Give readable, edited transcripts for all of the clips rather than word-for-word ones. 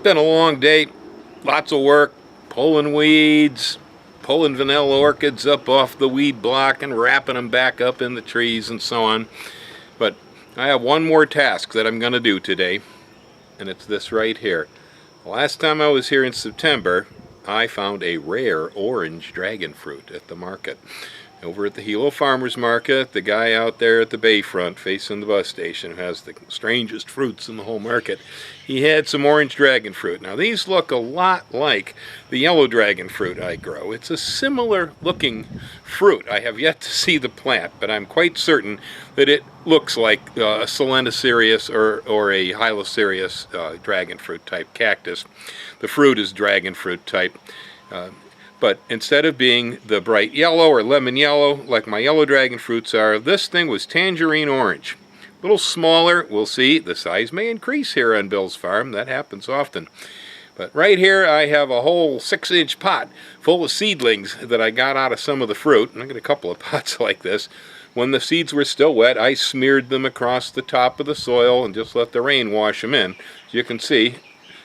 Been a long day, lots of work, pulling weeds, pulling vanilla orchids up off the weed block and wrapping them back up in the trees and so on. But I have one more task that I'm going to do today, and it's this right here. The last time I was here in September, I found a rare orange dragon fruit at the market. Over at the Hilo Farmers Market, the guy out there at the bayfront facing the bus station who has the strangest fruits in the whole market, he had some orange dragon fruit. Now these look a lot like the yellow dragon fruit I grow. It's a similar looking fruit. I have yet to see the plant, but I'm quite certain that it looks like a Solenocerius or a Hylocereus dragon fruit type cactus. The fruit is dragon fruit type. But instead of being the bright yellow or lemon yellow like my yellow dragon fruits are, this thing was tangerine orange. A little smaller, we'll see. The size may increase here on Bill's farm. That happens often. But right here I have a whole 6-inch pot full of seedlings that I got out of some of the fruit. And I got a couple of pots like this. When the seeds were still wet, I smeared them across the top of the soil and just let the rain wash them in. As you can see,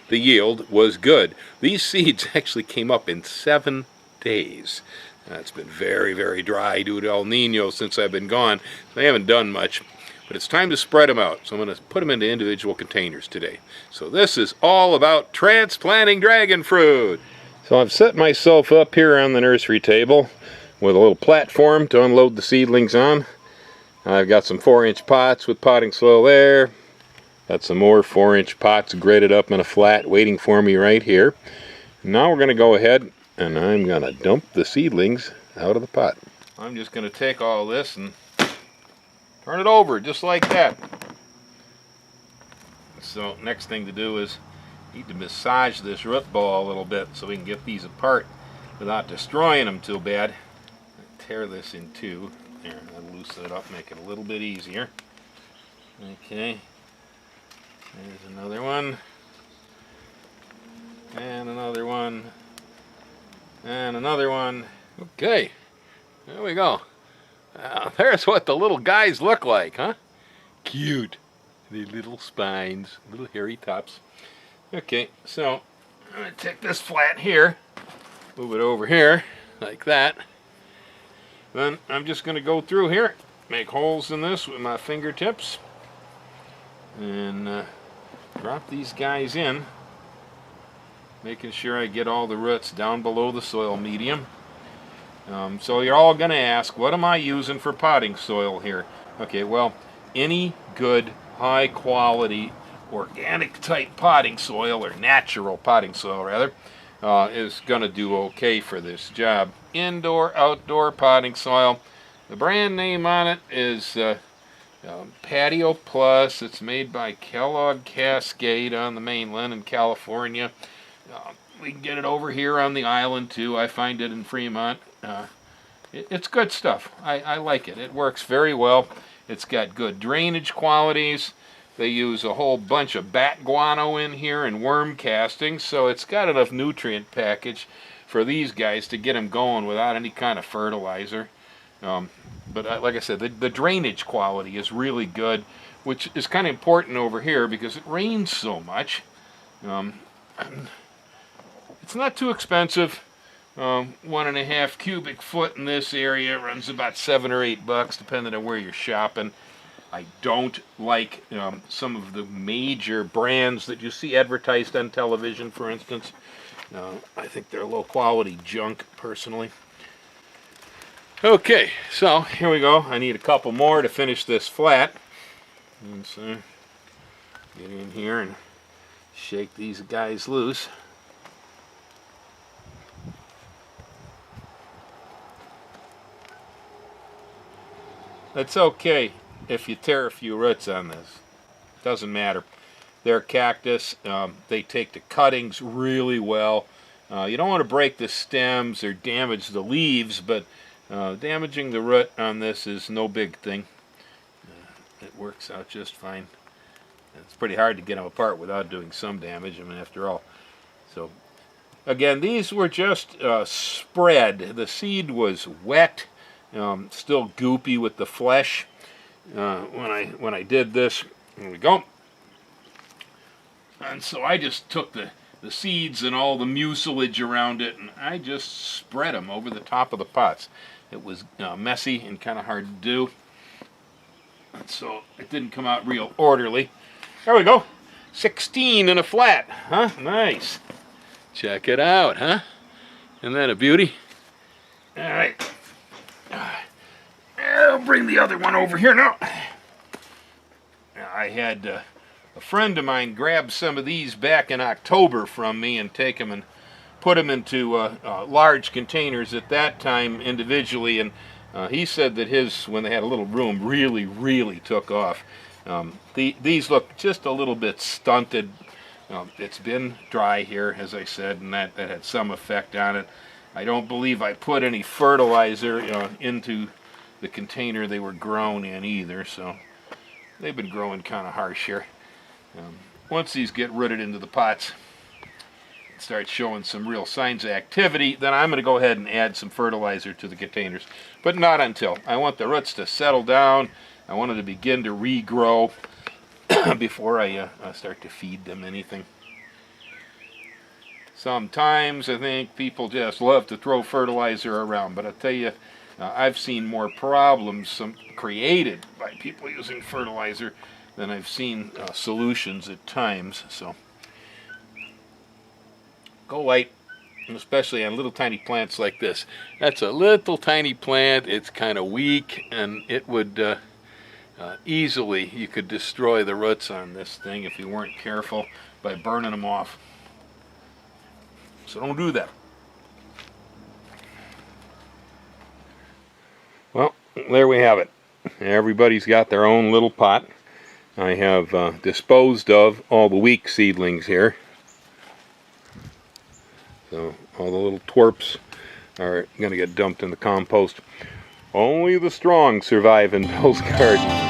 the yield was good. These seeds actually came up in 7 days. It's been very, very dry due to El Nino since I've been gone. They haven't done much, but it's time to spread them out. So I'm going to put them into individual containers today. So this is all about transplanting dragon fruit. So I've set myself up here on the nursery table with a little platform to unload the seedlings on. I've got some 4-inch pots with potting soil there. Got some more 4-inch pots gridded up in a flat waiting for me right here. Now we're going to go ahead and I'm going to dump the seedlings out of the pot. I'm just going to take all this and turn it over just like that. So next thing to do is need to massage this root ball a little bit so we can get these apart without destroying them too bad. Tear this in two. There, I'll loosen it up, make it a little bit easier. Okay. There's another one, and another one, and another one. Okay, there we go. There's what the little guys look like, huh? Cute. The little spines, little hairy tops. Okay, so I'm going to take this flat here, move it over here, like that. Then I'm just going to go through here, make holes in this with my fingertips, and drop these guys in, making sure I get all the roots down below the soil medium. So you're all going to ask, what am I using for potting soil here? Okay, well, any good, high quality, organic type potting soil, or natural potting soil rather, is going to do okay for this job. Indoor, outdoor potting soil. The brand name on it is Patio Plus. It's made by Kellogg Cascade on the mainland in California. We can get it over here on the island too. I find it in Fremont. It's good stuff. I like it. It works very well. It's got good drainage qualities. They use a whole bunch of bat guano in here and worm castings, so it's got enough nutrient package for these guys to get them going without any kind of fertilizer. But like I said, the drainage quality is really good, which is kind of important over here because it rains so much. It's not too expensive. 1.5 cubic foot in this area runs about $7 or $8, depending on where you're shopping. I don't like some of the major brands that you see advertised on television, for instance. I think they're low quality junk, personally. Okay, so here we go. I need a couple more to finish this flat. And so get in here and shake these guys loose. It's okay if you tear a few roots on this. Doesn't matter. They're cactus. They take the cuttings really well. You don't want to break the stems or damage the leaves, but damaging the root on this is no big thing. It works out just fine. It's pretty hard to get them apart without doing some damage, I mean, after all. So, again, these were just spread. The seed was wet, still goopy with the flesh when I did this. There we go. And so I just took the the seeds and all the mucilage around it, and I just spread them over the top of the pots. It was messy and kind of hard to do, and so it didn't come out real orderly. There we go. 16 in a flat, huh? Nice. Check it out, huh? Isn't that a beauty? All right. I'll bring the other one over here now. I had a friend of mine grab some of these back in October from me and take them and put them into large containers at that time individually, and he said that his, when they had a little room, really took off. These look just a little bit stunted. It's been dry here, as I said, and that had some effect on it. I don't believe I put any fertilizer into the container they were grown in either, so they've been growing kind of harsh here. Once these get rooted into the pots, start showing some real signs of activity, then I'm going to go ahead and add some fertilizer to the containers, but not until. I want the roots to settle down. I want them to begin to regrow before I start to feed them anything. Sometimes I think people just love to throw fertilizer around, but I'll tell you, I've seen more problems created by people using fertilizer than I've seen solutions at times. So go light, especially on little tiny plants like this. That's a little tiny plant. It's kind of weak, and it would easily, you could destroy the roots on this thing if you weren't careful by burning them off. So don't do that. Well, there we have it. Everybody's got their own little pot. I have disposed of all the weak seedlings here. So all the little twerps are going to get dumped in the compost. Only the strong survive in Bill's garden.